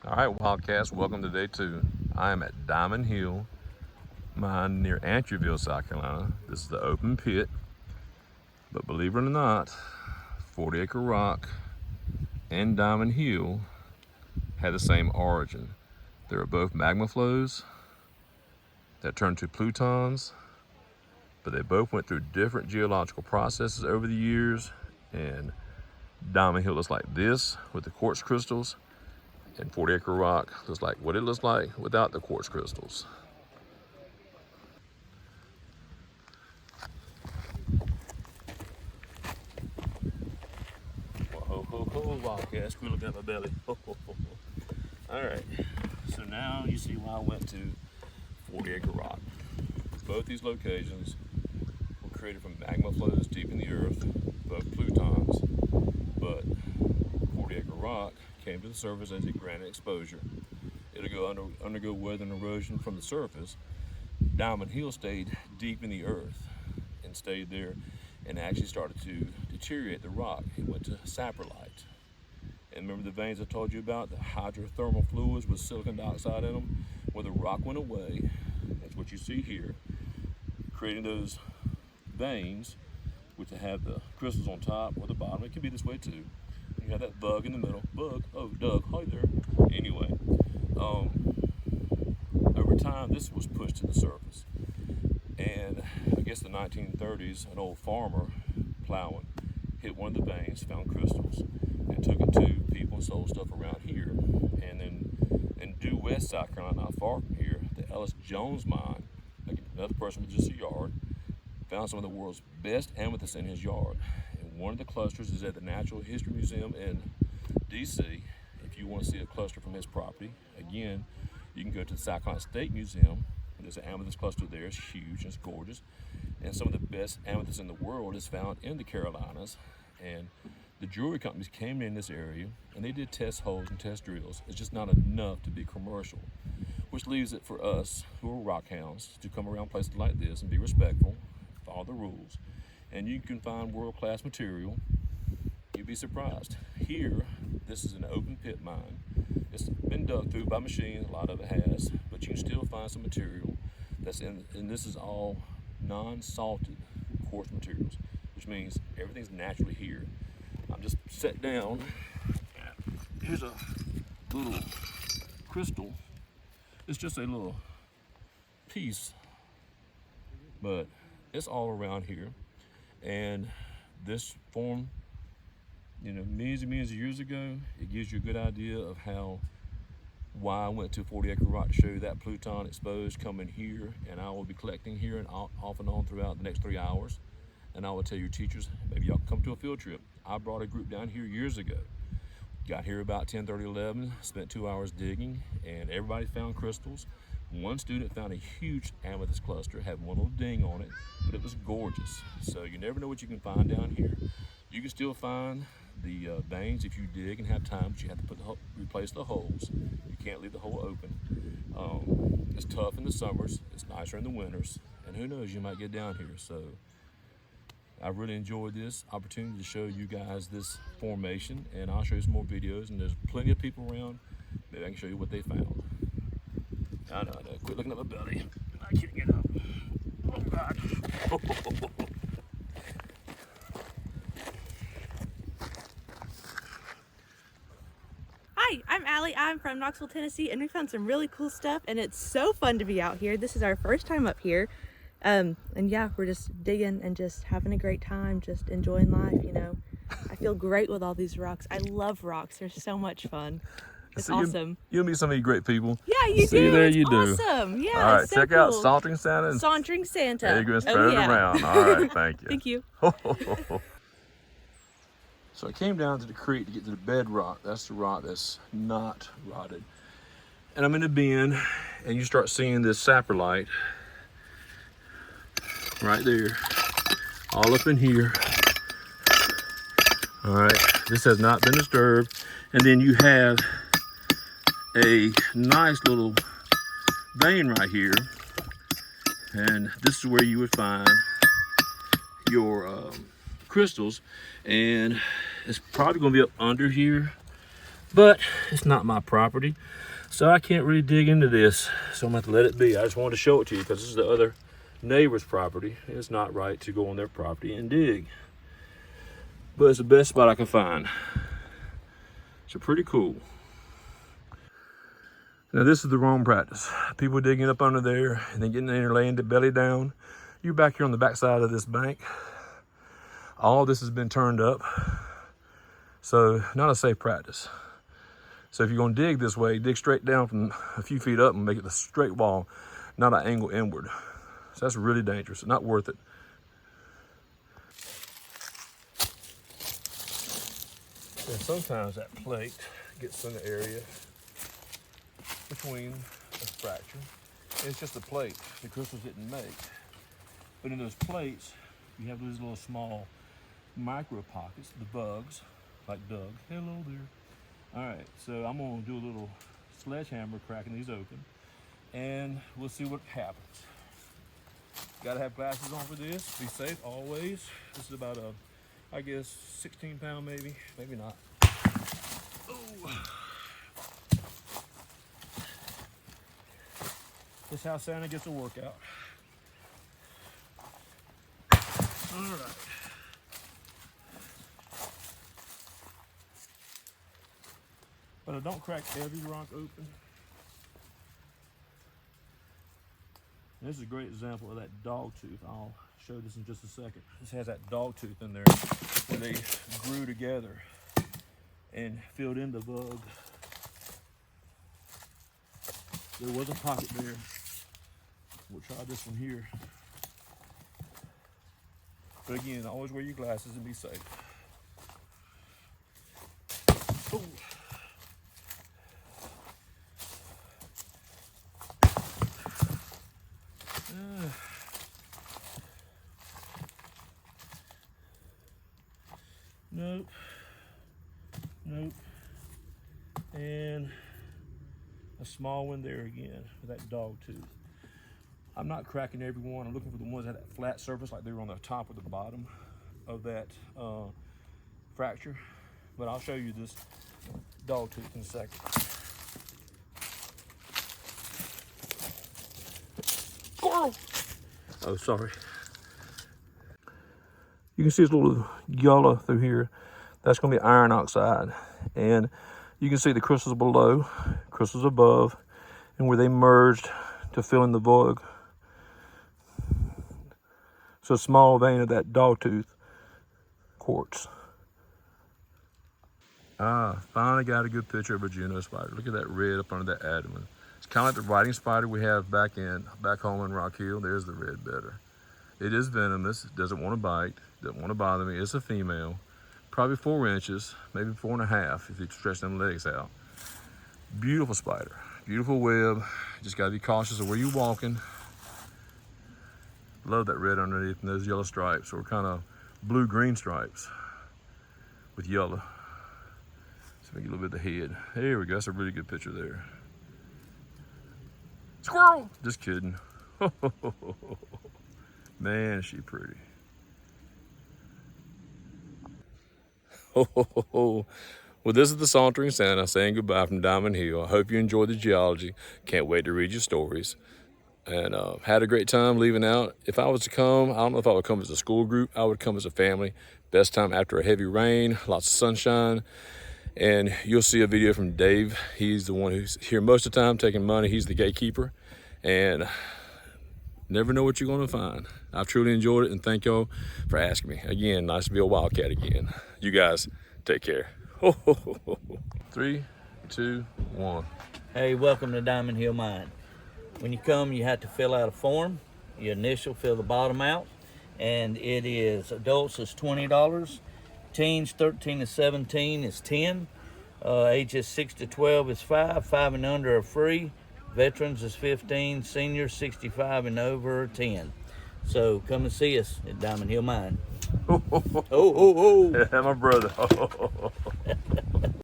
All right, Wildcats, welcome to day 2. I am at Diamond Hill mine near Anthreville, South Carolina. This is the open pit, but believe it or not, 40 Acre Rock and Diamond Hill had the same origin. They were both magma flows that turned to plutons, but they both went through different geological processes over the years, and Diamond Hill looks like this with the quartz crystals, and 40 Acre Rock looks like what it looks like without the quartz crystals. Ho, ho, ho, Wildcats, quit looking at my belly. Ho, ho, ho, ho. All right, so now you see why I went to 40 Acre Rock. Both these locations were created from magma flows deep in the earth, both plutons, but 40 Acre Rock came to the surface as a granite exposure. It'll undergo weather and erosion from the surface. Diamond Hill stayed deep in the earth and stayed there and actually started to deteriorate the rock. It went to saprolite. And remember the veins I told you about, the hydrothermal fluids with silicon dioxide in them? Well, the rock went away. That's what you see here, creating those veins, which have the crystals on top or the bottom. It can be this way too. You have that bug in the middle. Bug, oh Doug, hi there. Anyway, over time this was pushed to the surface. And I guess the 1930s, an old farmer plowing hit one of the veins, found crystals, and took it to people and sold stuff around here. And then in due west South Carolina, not far from here, the Ellis Jones mine, like another person with just a yard, found some of the world's best amethyst in his yard. And one of the clusters is at the Natural History Museum in DC. If you want to see a cluster from his property, again, you can go to the South Carolina State Museum. There's an amethyst cluster there. It's huge and it's gorgeous. And some of the best amethyst in the world is found in the Carolinas. And the jewelry companies came in this area and they did test holes and test drills. It's just not enough to be commercial, which leaves it for us who are rock hounds to come around places like this and be respectful, follow the rules. And you can find world-class material. You'd be surprised. Here, this is an open pit mine. It's been dug through by machines, a lot of it has, but you can still find some material that's in, and this is all non-salted quartz materials, which means everything's naturally here. I'm just set down. Here's a little crystal. It's just a little piece, but it's all around here. And this formed, millions and millions of years ago. It gives you a good idea of why I went to 40 Acre Rock to show you that pluton exposed coming here, and I will be collecting here and off and on throughout the next 3 hours. And I will tell your teachers, maybe y'all can come to a field trip. I brought a group down here years ago. Got here about 10:30, 11, spent 2 hours digging, and everybody found crystals. One student found a huge amethyst cluster, had one little ding on it, but it was gorgeous. So you never know what you can find down here. You can still find the veins if you dig and have time, but you have to replace the holes. You can't leave the hole open. It's tough in the summers, it's nicer in the winters, and who knows, you might get down here. So I really enjoyed this opportunity to show you guys this formation, and I'll show you some more videos, and there's plenty of people around. Maybe I can show you what they found. I know, quit looking at my belly. I can't get up. Oh God. Hi, I'm Allie. I'm from Knoxville, Tennessee, and we found some really cool stuff, and it's so fun to be out here. This is our first time up here. And yeah, we're just digging and just having a great time, just enjoying life, I feel great with all these rocks. I love rocks. They're so much fun. It's awesome. You'll meet some of you great people. Yeah, you See do. there, it's you do. Awesome. Yeah, all right, it's so check cool. out Sauntering Santa. Sauntering Santa. There you go, spread it around. All right, thank you. Thank you. So I came down to the creek to get to the bedrock. That's the rock that's not rotted. And I'm in the bin, and you start seeing this saprolite right there, all up in here. All right, this has not been disturbed. And then you have a nice little vein right here, and this is where you would find your crystals, and it's probably going to be up under here. but it's not my property, so I can't really dig into this. So I'm gonna have to let it be. I just wanted to show it to you because this is the other neighbor's property. It's not right to go on their property and dig, but it's the best spot I can find. So pretty cool. Now this is the wrong practice. People digging up under there and then getting in there laying the belly down. You're back here on the back side of this bank. All this has been turned up. So not a safe practice. So if you're gonna dig this way, dig straight down from a few feet up and make it a straight wall, not an angle inward. So that's really dangerous, not worth it. And sometimes that plate gets in the area between a fracture. It's just a plate the crystals didn't make. But in those plates, you have these little small micro pockets, the bugs, like Doug. Hello there. All right, so I'm gonna do a little sledgehammer cracking these open, and we'll see what happens. Gotta have glasses on for this. Be safe always. This is about I guess 16 pound maybe not. Ooh. This is how Santa gets a workout. All right. But I don't crack every rock open. And this is a great example of that dog tooth. I'll show this in just a second. This has that dog tooth in there where they grew together and filled in the bug. There was a pocket there. We'll try this one here. But again, always wear your glasses and be safe. Ooh. Nope. Nope. And a small one there again with that dog tooth. I'm not cracking every one. I'm looking for the ones that have that flat surface, like they were on the top or the bottom of that fracture. But I'll show you this dog tooth in a second. Squirrel! Oh, sorry. You can see this little yellow through here. That's going to be iron oxide. And you can see the crystals below, crystals above, and where they merged to fill in the void. So a small vein of that dogtooth quartz. Finally got a good picture of a Juno spider. Look at that red up under that abdomen. It's kind of like the writing spider we have back home in Rock Hill. There's the red bedder. It is venomous. It doesn't want to bite. Doesn't want to bother me. It's a female. Probably 4 inches, maybe 4.5 if you stretch them legs out. Beautiful spider. Beautiful web. Just got to be cautious of where you're walking. Love that red underneath and those yellow stripes, or kind of blue-green stripes with yellow. Let's make a little bit of the head. There we go. That's a really good picture there. Squirrel! Just kidding. Man, is she pretty. Well, this is the Sauntering Santa saying goodbye from Diamond Hill. I hope you enjoyed the geology. Can't wait to read your stories. And had a great time leaving out. If I was to come, I don't know if I would come as a school group. I would come as a family. Best time after a heavy rain, lots of sunshine. And you'll see a video from Dave. He's the one who's here most of the time taking money. He's the gatekeeper. And never know what you're going to find. I've truly enjoyed it, and thank y'all for asking me. Again, nice to be a wildcat again. You guys, take care. 3, 2, 1. Hey, welcome to Diamond Hill Mine. When you come, you have to fill out a form. Your initial, fill the bottom out. And it is, adults is $20. Teens, 13 to 17 is 10. Ages 6 to 12 is 5. 5 and under are free. Veterans is 15. Seniors 65 and over are 10. So come and see us at Diamond Hill Mine. Oh, my brother.